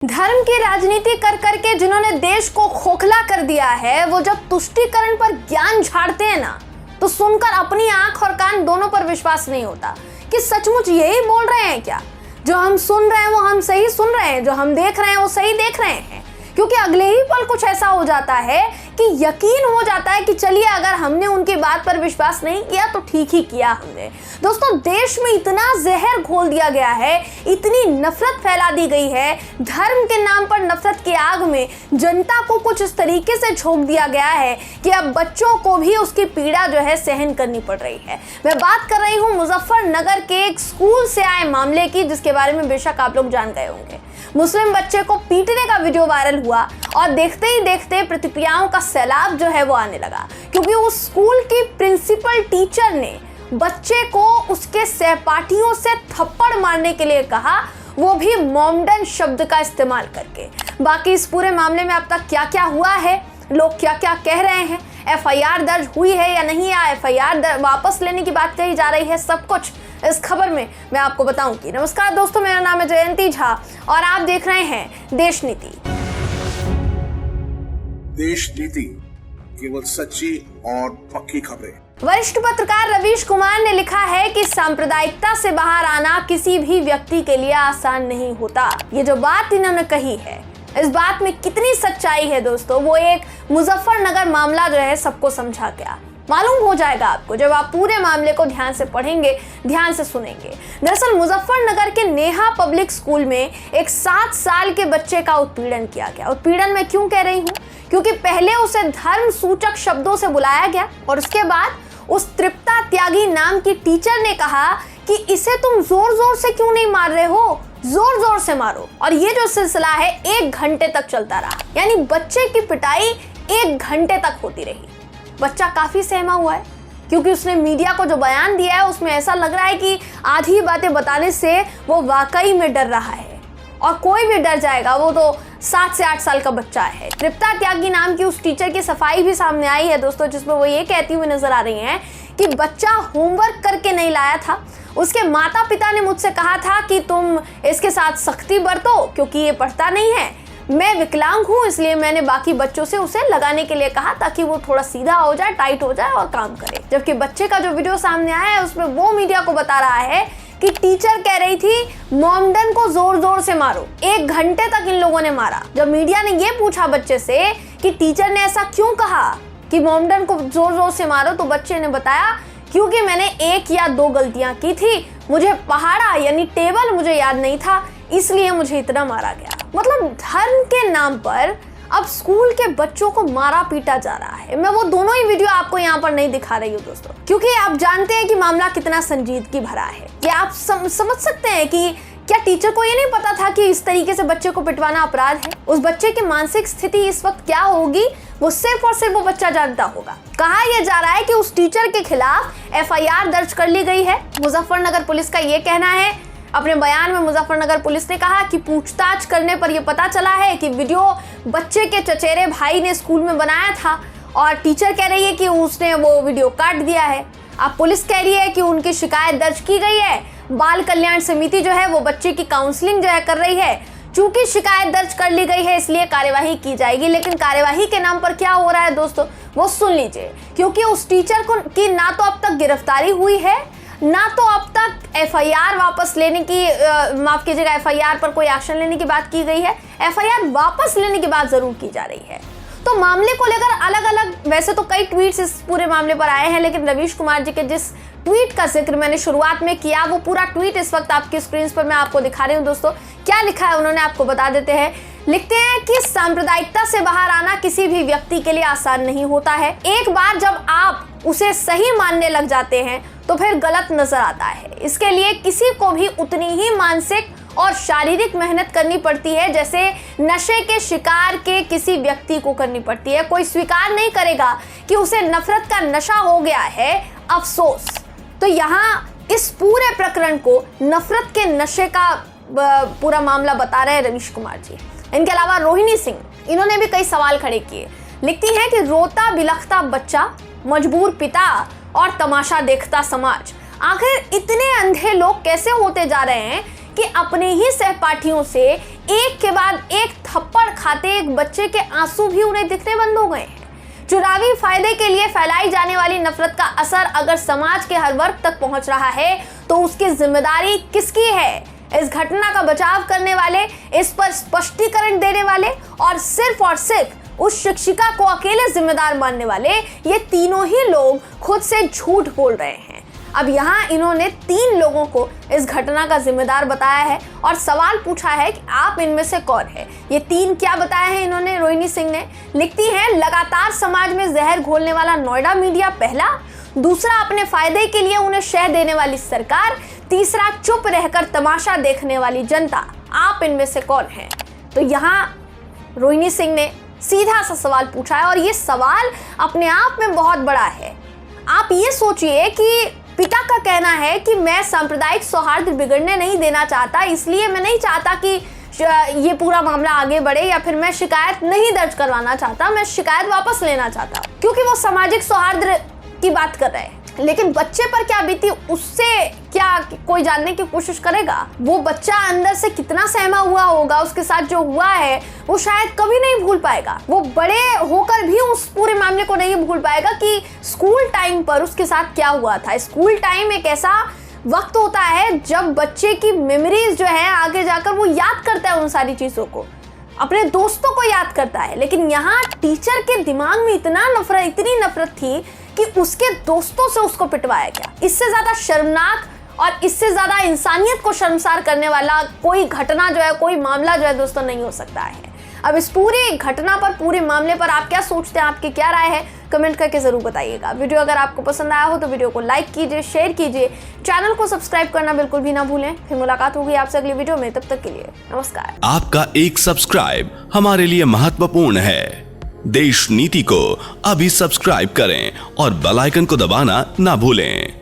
धर्म की राजनीति कर करके जिन्होंने देश को खोखला कर दिया है, वो जब तुष्टीकरण पर ज्ञान झाड़ते हैं ना, तो सुनकर अपनी आंख और कान दोनों पर विश्वास नहीं होता कि सचमुच यही बोल रहे हैं क्या। जो हम सुन रहे हैं वो हम सही सुन रहे हैं, जो हम देख रहे हैं वो सही देख रहे हैं। क्योंकि अगले ही पल कुछ ऐसा हो जाता है कि यकीन हो जाता है कि चलिए अगर हमने उनकी बात पर विश्वास नहीं किया तो ठीक ही किया हमने। दोस्तों, देश में इतना जहर घोल दिया गया है, इतनी नफरत फैला दी गई है, धर्म के नाम पर नफरत की आग में जनता को कुछ इस तरीके से झोंक दिया गया है कि अब बच्चों को भी उसकी पीड़ा जो है सहन करनी पड़ रही है। मैं बात कर रही हूँ मुजफ्फरनगर के एक स्कूल से आए मामले की, जिसके बारे में बेशक आप लोग जान गए होंगे। मुस्लिम बच्चे को पीटने का वीडियो वायरल हुआ और देखते ही देखते प्रतिक्रियाओं का सैलाब जो है वो आने लगा, क्योंकि उस स्कूल की प्रिंसिपल टीचर ने बच्चे को उसके सहपाठियों से थप्पड़ मारने के लिए कहा, वो भी मॉमडन शब्द का इस्तेमाल करके। बाकी इस पूरे मामले में अब तक क्या क्या हुआ है, लोग क्या क्या कह रहे हैं, एफआईआर दर्ज हुई है या नहीं, या एफआईआर वापस लेने की बात कही जा रही है, सब कुछ इस खबर में मैं आपको बताऊंगी। नमस्कार दोस्तों, मेरा नाम है जयंती झा और आप देख रहे हैं देश नीति। देश नीति, केवल सच्ची और पक्की खबरें। वरिष्ठ पत्रकार रवीश कुमार ने लिखा है कि सांप्रदायिकता से बाहर आना किसी भी व्यक्ति के लिए आसान नहीं होता। ये जो बात इन्होंने कही है, इस बात में कितनी सच्चाई है दोस्तों, वो एक मुजफ्फरनगर मामला जो है सबको समझा गया। मालूम हो जाएगा आपको जब आप पूरे मामले को ध्यान से पढ़ेंगे, ध्यान से सुनेंगे। दरअसल मुजफ्फरनगर के नेहा पब्लिक स्कूल में एक 7 साल के बच्चे का उत्पीड़न किया गया। उत्पीड़न मैं क्यों कह रही हूँ, क्योंकि पहले उसे धर्म सूचक शब्दों से बुलाया गया और उसके बाद उस तृप्ता त्यागी नाम की टीचर ने कहा कि इसे तुम जोर जोर से क्यों नहीं मार रहे हो, जोर जोर से मारो। और ये जो सिलसिला है 1 घंटे तक चलता रहा, यानी बच्चे की पिटाई 1 घंटे तक होती रही। बच्चा काफी सहमा हुआ है, क्योंकि उसने मीडिया को जो बयान दिया है उसमें ऐसा लग रहा है कि आधी बातें बताने से वो वाकई में डर रहा है, और कोई भी डर जाएगा, वो तो 7 से 8 साल का बच्चा है। तृप्ता त्यागी नाम की उस टीचर की सफाई भी सामने आई है दोस्तों, जिसमें वो ये कहती हुई नजर आ रही हैं कि बच्चा होमवर्क करके नहीं लाया था, उसके माता पिता ने मुझसे कहा था कि तुम इसके साथ सख्ती बरतो क्योंकि ये पढ़ता नहीं है। मैं विकलांग हूँ, इसलिए मैंने बाकी बच्चों से उसे लगाने के लिए कहा ताकि वो थोड़ा सीधा हो जाए, टाइट हो जाए और काम करे। जबकि बच्चे का जो वीडियो सामने आया है उसमें वो मीडिया को बता रहा है कि टीचर कह रही थी मॉमडन को जोर जोर से मारो। 1 घंटे तक इन लोगों ने मारा। जब मीडिया ने ये पूछा बच्चे से कि टीचर ने ऐसा क्यों कहा कि मॉमडन को जोर जोर से मारो, तो बच्चे ने बताया क्योंकि मैंने 1 या 2 गलतियां की थी, मुझे पहाड़ा यानी टेबल मुझे याद नहीं था, इसलिए मुझे इतना मारा गया। मतलब धर्म के नाम पर अब स्कूल के बच्चों को मारा पीटा जा रहा है। मैं वो दोनों ही वीडियो आपको यहाँ पर नहीं दिखा रही हूँ दोस्तों, क्योंकि आप जानते हैं कि मामला कितना संजीदगी भरा है। क्या आप समझ सकते हैं कि क्या टीचर को ये नहीं पता था कि इस तरीके से बच्चे को पिटवाना अपराध है? उस बच्चे की मानसिक स्थिति इस वक्त क्या होगी, वो सिर्फ और सिर्फ वो बच्चा जानता होगा। कहा यह जा रहा है कि उस टीचर के खिलाफ एफआईआर दर्ज कर ली गई है। मुजफ्फरनगर पुलिस का ये कहना है। अपने बयान में मुजफ्फरनगर पुलिस ने कहा कि पूछताछ करने पर यह पता चला है कि वीडियो बच्चे के चचेरे भाई ने स्कूल में बनाया था, और टीचर कह रही है कि उसने वो वीडियो काट दिया है। अब पुलिस कह रही है कि उनकी शिकायत दर्ज की गई है। बाल कल्याण समिति जो है वो बच्चे की काउंसलिंग जो है कर रही है। चूंकि शिकायत दर्ज कर ली गई है इसलिए कार्यवाही की जाएगी। लेकिन कार्यवाही के नाम पर क्या हो रहा है दोस्तों, वो सुन लीजिए। क्योंकि उस टीचर को की ना तो अब तक गिरफ्तारी हुई है, ना तो अब तक एफआईआर वापस लेने की माफ कीजिएगा, एफआईआर पर कोई एक्शन लेने की बात की गई है। एफआईआर वापस लेने की बात जरूर की जा रही है। तो मामले को लेकर अलग अलग वैसे तो कई ट्वीट्स इस पूरे मामले पर आए हैं, लेकिन रवीश कुमार जी के जिस ट्वीट का जिक्र मैंने शुरुआत में किया, वो पूरा ट्वीट इस वक्त आपकी स्क्रीन पर मैं आपको दिखा रही हूँ दोस्तों। क्या लिखा है उन्होंने आपको बता देते हैं। लिखते हैं कि सांप्रदायिकता से बाहर आना किसी भी व्यक्ति के लिए आसान नहीं होता है। एक बार जब आप उसे सही मानने लग जाते हैं तो फिर गलत नजर आता है। इसके लिए किसी को भी उतनी ही मानसिक और शारीरिक मेहनत करनी पड़ती है जैसे नशे के शिकार के किसी व्यक्ति को करनी पड़ती है। कोई स्वीकार नहीं करेगा कि उसे नफरत का नशा हो गया है, अफसोस। तो यहाँ इस पूरे प्रकरण को नफरत के नशे का पूरा मामला बता रहे हैं रवीश कुमार जी। इनके अलावा रोहिणी सिंह, इन्होंने भी कई सवाल खड़े किए। लिखती हैं कि रोता बिलखता बच्चा, मजबूर पिता और तमाशा देखता समाज। आखिर इतने अंधे लोग कैसे होते जा रहे हैं कि अपने ही सहपाठियों से एक के बाद एक थप्पड़ खाते एक बच्चे के आंसू भी उन्हें दिखने बंद हो गए हैं। चुनावी फायदे के लिए फैलाई जाने वाली नफरत का असर अगर समाज के हर वर्ग तक पहुंच रहा है तो उसकी जिम्मेदारी किसकी है? इस घटना का बचाव करने वाले, इस पर स्पष्टीकरण देने वाले और सिर्फ उस शिक्षिका को अकेले जिम्मेदार मानने वाले, ये तीनों ही लोग खुद से झूठ बोल रहे हैं। अब यहाँ इन्होंने 3 लोगों को इस घटना का जिम्मेदार बताया है और सवाल पूछा है कि आप इनमें से कौन है। ये 3 क्या बताया है इन्होंने? रोहिणी सिंह ने लिखती है, लगातार समाज में जहर घोलने वाला नोएडा मीडिया पहला, दूसरा अपने फायदे के लिए उन्हें शह देने वाली सरकार, तीसरा चुप रहकर तमाशा देखने वाली जनता। आप इनमें से कौन है? तो यहाँ रोहिणी सिंह ने सीधा सा सवाल पूछा है और ये सवाल अपने आप में बहुत बड़ा है। आप ये सोचिए कि पिता का कहना है कि मैं सांप्रदायिक सौहार्द बिगड़ने नहीं देना चाहता, इसलिए मैं नहीं चाहता कि ये पूरा मामला आगे बढ़े, या फिर मैं शिकायत नहीं दर्ज करवाना चाहता, मैं शिकायत वापस लेना चाहता, क्योंकि वो सामाजिक सौहार्द की बात कर रहे हैं। लेकिन बच्चे पर क्या बीती उससे क्या कोई जानने की कोशिश करेगा? वो बच्चा अंदर से कितना सहमा हुआ होगा, उसके साथ जो हुआ है वो शायद कभी नहीं भूल पाएगा। वो बड़े होकर भी उस पूरे मामले को नहीं भूल पाएगा कि स्कूल टाइम पर उसके साथ क्या हुआ था। स्कूल टाइम एक ऐसा वक्त होता है जब बच्चे की मेमोरीज जो है आगे जाकर वो याद करता है उन सारी चीजों को, अपने दोस्तों को याद करता है। लेकिन यहाँ टीचर के दिमाग में इतनी नफरत थी कि उसके दोस्तों से उसको पिटवाया गया। इससे ज्यादा शर्मनाक और इससे ज्यादा इंसानियत को शर्मसार करने वाला कोई घटना जो है, कोई मामला जो है दोस्तों नहीं हो सकता है। अब इस पूरी घटना पर, पूरे मामले पर आप क्या सोचते हैं? आपकी क्या राय है? कमेंट करके जरूर बताइएगा। वीडियो अगर आपको पसंद आया हो तो वीडियो को लाइक कीजिए, शेयर कीजिए, चैनल को सब्सक्राइब करना बिल्कुल भी ना भूलें। फिर मुलाकात होगी आपसे अगली वीडियो में, तब तक के लिए नमस्कार। आपका एक सब्सक्राइब हमारे लिए महत्वपूर्ण है। देश नीति को अभी सब्सक्राइब करें और बेल आइकन को दबाना ना भूलें।